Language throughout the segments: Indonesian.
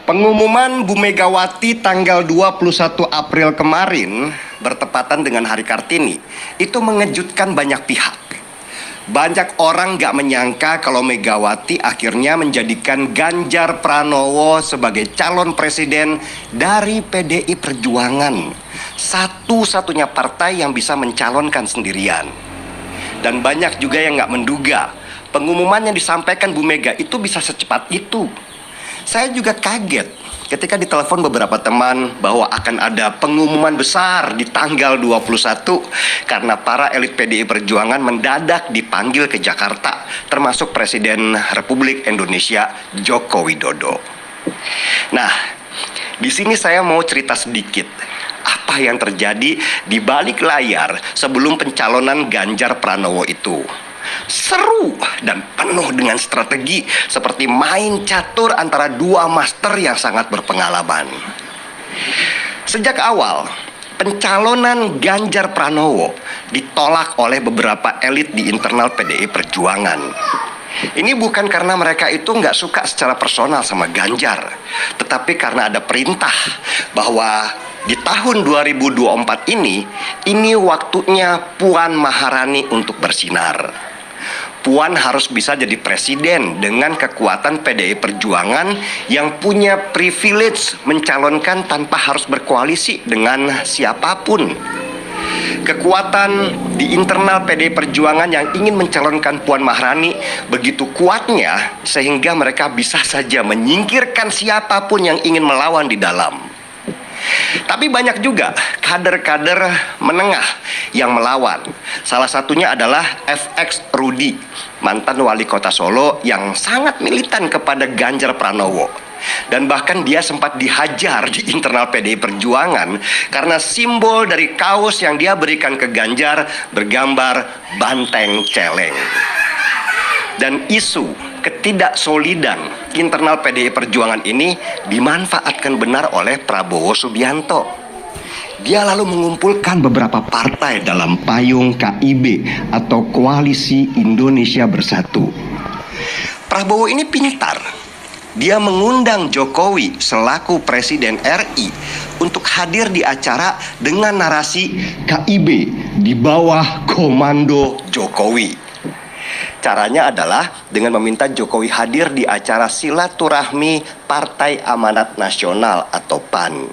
Pengumuman Bu Megawati tanggal 21 April kemarin bertepatan dengan Hari Kartini itu mengejutkan banyak pihak. Banyak orang gak menyangka kalau Megawati akhirnya menjadikan Ganjar Pranowo sebagai calon presiden dari PDI Perjuangan, satu-satunya partai yang bisa mencalonkan sendirian. Dan banyak juga yang gak menduga pengumuman yang disampaikan Bu Mega itu bisa secepat itu. Saya juga kaget ketika ditelepon beberapa teman bahwa akan ada pengumuman besar di tanggal 21 karena para elit PDI Perjuangan mendadak dipanggil ke Jakarta, termasuk Presiden Republik Indonesia Joko Widodo. Nah, di sini saya mau cerita sedikit apa yang terjadi di balik layar sebelum pencalonan Ganjar Pranowo itu. Seru dan penuh dengan strategi seperti main catur antara dua master yang sangat berpengalaman. Sejak awal, pencalonan Ganjar Pranowo ditolak oleh beberapa elit di internal PDI Perjuangan. Ini bukan karena mereka itu nggak suka secara personal sama Ganjar, tetapi karena ada perintah bahwa di tahun 2024 ini waktunya Puan Maharani untuk bersinar. Puan harus bisa jadi presiden dengan kekuatan PDI Perjuangan yang punya privilege mencalonkan tanpa harus berkoalisi dengan siapapun. Kekuatan di internal PDI Perjuangan yang ingin mencalonkan Puan Maharani begitu kuatnya sehingga mereka bisa saja menyingkirkan siapapun yang ingin melawan di dalam. Tapi banyak juga kader-kader menengah yang melawan. Salah satunya adalah FX Rudy, mantan wali kota Solo yang sangat militan kepada Ganjar Pranowo. Dan bahkan dia sempat dihajar di internal PDI Perjuangan karena simbol dari kaos yang dia berikan ke Ganjar bergambar banteng celeng. Dan isu ketidaksolidan internal PDI Perjuangan ini dimanfaatkan benar oleh Prabowo Subianto. Dia lalu mengumpulkan beberapa partai dalam payung KIB atau Koalisi Indonesia Bersatu. Prabowo ini pintar. Dia mengundang Jokowi selaku Presiden RI untuk hadir di acara dengan narasi KIB di bawah komando Jokowi. Caranya adalah dengan meminta Jokowi hadir di acara silaturahmi Partai Amanat Nasional atau PAN.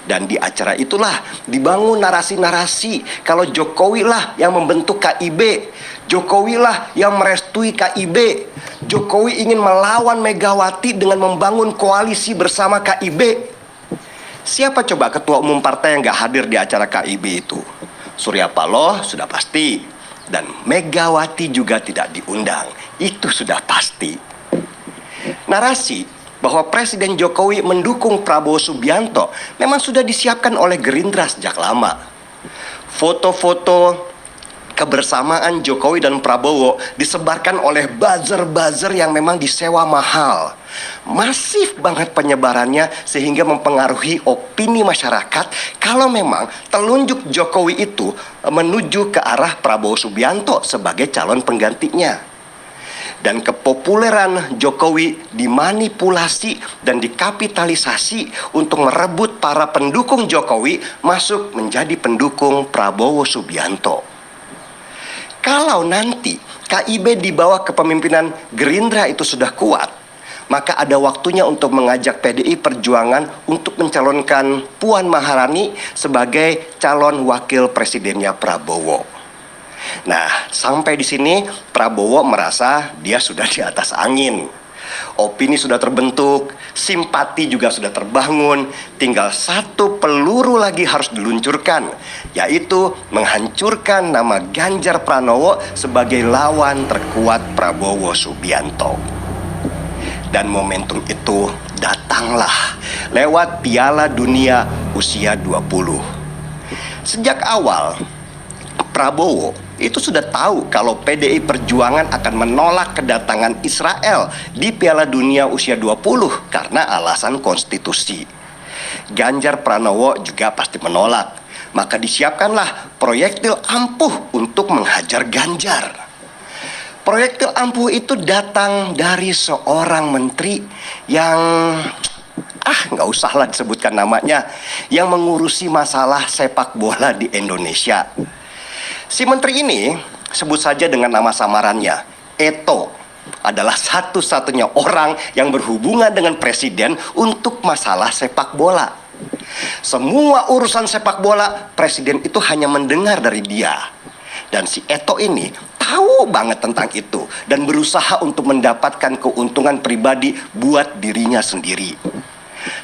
Dan di acara itulah dibangun narasi-narasi kalau Jokowi lah yang membentuk KIB, Jokowi lah yang merestui KIB, Jokowi ingin melawan Megawati dengan membangun koalisi bersama KIB. Siapa coba ketua umum partai yang gak hadir di acara KIB itu? Surya Paloh sudah pasti. Dan Megawati juga tidak diundang. Itu sudah pasti. Narasi bahwa Presiden Jokowi mendukung Prabowo Subianto memang sudah disiapkan oleh Gerindra sejak lama. Foto-foto kebersamaan Jokowi dan Prabowo disebarkan oleh buzzer-buzzer yang memang disewa mahal. Masif banget penyebarannya sehingga mempengaruhi opini masyarakat kalau memang telunjuk Jokowi itu menuju ke arah Prabowo Subianto sebagai calon penggantinya. Dan kepopuleran Jokowi dimanipulasi dan dikapitalisasi untuk merebut para pendukung Jokowi masuk menjadi pendukung Prabowo Subianto. Kalau nanti KIB di bawah kepemimpinan Gerindra itu sudah kuat, maka ada waktunya untuk mengajak PDI Perjuangan untuk mencalonkan Puan Maharani sebagai calon wakil presidennya Prabowo. Nah, sampai di sini Prabowo merasa dia sudah di atas angin. Opini sudah terbentuk, simpati juga sudah terbangun, tinggal satu peluru lagi harus diluncurkan, yaitu menghancurkan nama Ganjar Pranowo sebagai lawan terkuat Prabowo Subianto. Dan momentum itu datanglah lewat Piala Dunia usia 20. Sejak awal, Prabowo itu sudah tahu kalau PDI Perjuangan akan menolak kedatangan Israel di Piala Dunia usia 20 karena alasan konstitusi. Ganjar Pranowo juga pasti menolak. Maka disiapkanlah proyektil ampuh untuk menghajar Ganjar. Proyektil ampuh itu datang dari seorang menteri yang nggak usahlah disebutkan namanya, yang mengurusi masalah sepak bola di Indonesia. Si menteri ini, sebut saja dengan nama samarannya, Eto, adalah satu-satunya orang yang berhubungan dengan presiden untuk masalah sepak bola. Semua urusan sepak bola, presiden itu hanya mendengar dari dia. Dan si Eto ini tahu banget tentang itu dan berusaha untuk mendapatkan keuntungan pribadi buat dirinya sendiri.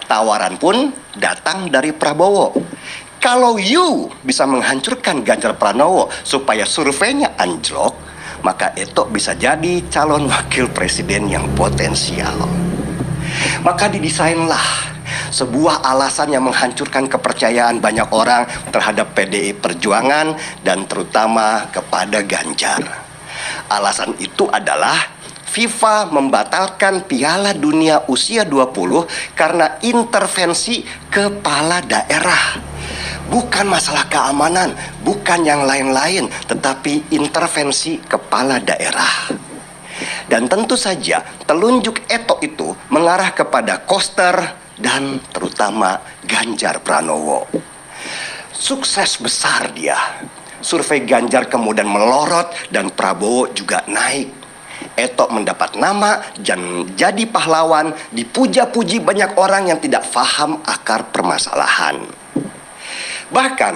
Tawaran pun datang dari Prabowo. Kalau you bisa menghancurkan Ganjar Pranowo supaya surveinya anjlok, maka Eto bisa jadi calon wakil presiden yang potensial. Maka didesainlah sebuah alasan yang menghancurkan kepercayaan banyak orang terhadap PDI Perjuangan dan terutama kepada Ganjar. Alasan itu adalah FIFA membatalkan Piala Dunia usia 20 karena intervensi kepala daerah. Bukan masalah keamanan, bukan yang lain-lain, tetapi intervensi kepala daerah. Dan tentu saja telunjuk Eto itu mengarah kepada Koster dan terutama Ganjar Pranowo. Sukses besar dia. Survei Ganjar kemudian melorot dan Prabowo juga naik. Eto mendapat nama dan jadi pahlawan, dipuja-puji banyak orang yang tidak paham akar permasalahan. Bahkan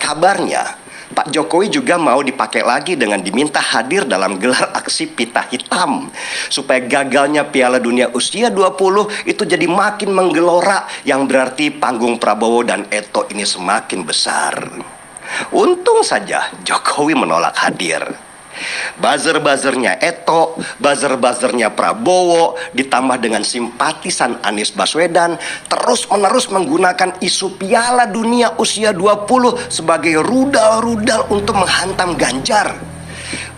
kabarnya Pak Jokowi juga mau dipakai lagi dengan diminta hadir dalam gelar aksi pita hitam supaya gagalnya Piala Dunia usia 20 itu jadi makin menggelora, yang berarti panggung Prabowo dan Eto ini semakin besar. Untung saja Jokowi menolak hadir. Buzzer-buzzernya Eto, buzzer-buzzernya Prabowo, ditambah dengan simpatisan Anies Baswedan, terus-menerus menggunakan isu Piala Dunia usia 20 sebagai rudal-rudal untuk menghantam Ganjar.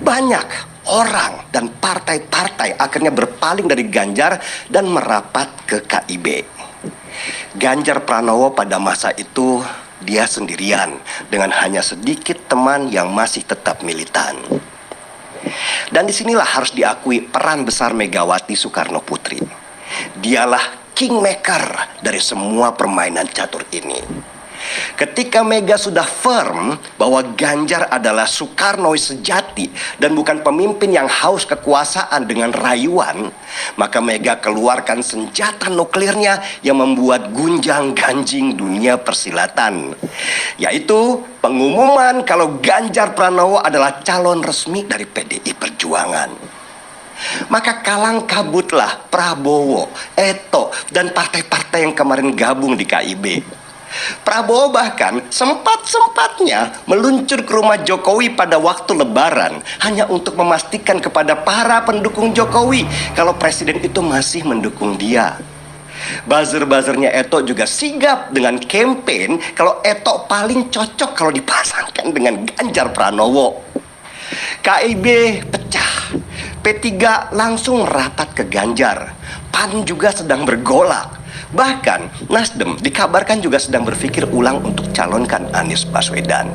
Banyak orang dan partai-partai akhirnya berpaling dari Ganjar dan merapat ke KIB. Ganjar Pranowo pada masa itu dia sendirian dengan hanya sedikit teman yang masih tetap militan. Dan disinilah harus diakui peran besar Megawati Soekarno Putri. Dialah kingmaker dari semua permainan catur ini. Ketika Mega sudah firm bahwa Ganjar adalah Soekarnois sejati dan bukan pemimpin yang haus kekuasaan dengan rayuan, maka Mega keluarkan senjata nuklirnya yang membuat gunjang-ganjing dunia persilatan, yaitu pengumuman kalau Ganjar Pranowo adalah calon resmi dari PDI Perjuangan. Maka kalang kabutlah Prabowo, Eto, dan partai-partai yang kemarin gabung di KIB. Prabowo bahkan sempat-sempatnya meluncur ke rumah Jokowi pada waktu Lebaran hanya untuk memastikan kepada para pendukung Jokowi kalau presiden itu masih mendukung dia. Buzzer-buzzernya Eto juga sigap dengan campaign kalau Eto paling cocok kalau dipasangkan dengan Ganjar Pranowo. KIB pecah, P3 langsung merapat ke Ganjar, PAN juga sedang bergolak. Bahkan Nasdem dikabarkan juga sedang berpikir ulang untuk calonkan Anies Baswedan.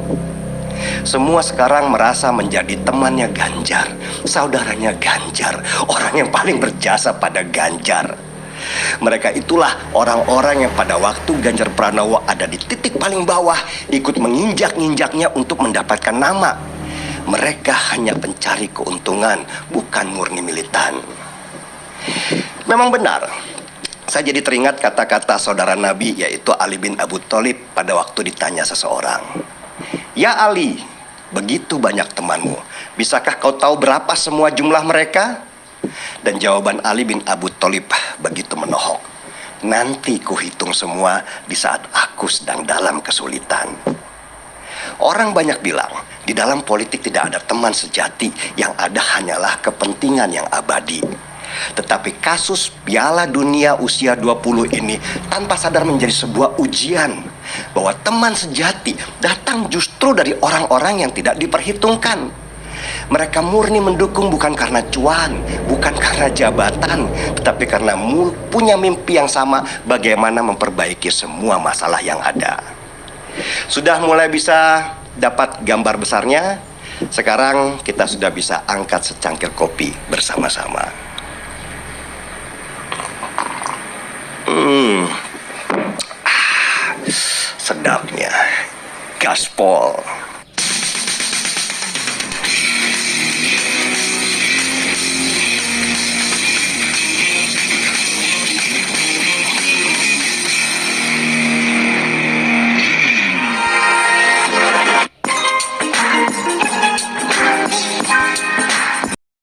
Semua sekarang merasa menjadi temannya Ganjar, saudaranya Ganjar, orang yang paling berjasa pada Ganjar. Mereka itulah orang-orang yang pada waktu Ganjar Pranowo ada di titik paling bawah ikut menginjak-injaknya untuk mendapatkan nama. Mereka hanya pencari keuntungan, bukan murni militan. Memang benar, saya jadi teringat kata-kata saudara Nabi, yaitu Ali bin Abu Thalib pada waktu ditanya seseorang, "Ya Ali, begitu banyak temanmu, bisakah kau tahu berapa semua jumlah mereka?" Dan jawaban Ali bin Abu Thalib begitu menohok, "Nanti kuhitung semua di saat aku sedang dalam kesulitan." Orang banyak bilang, di dalam politik tidak ada teman sejati, yang ada hanyalah kepentingan yang abadi. Tetapi kasus Piala Dunia usia 20 ini tanpa sadar menjadi sebuah ujian. bahwa teman sejati datang justru dari orang-orang yang tidak diperhitungkan. Mereka murni mendukung bukan karena cuan, bukan karena jabatan, tetapi karena punya mimpi yang sama bagaimana memperbaiki semua masalah yang ada. Sudah mulai bisa dapat gambar besarnya. Sekarang kita sudah bisa angkat secangkir kopi bersama-sama. Sedapnya gaspol.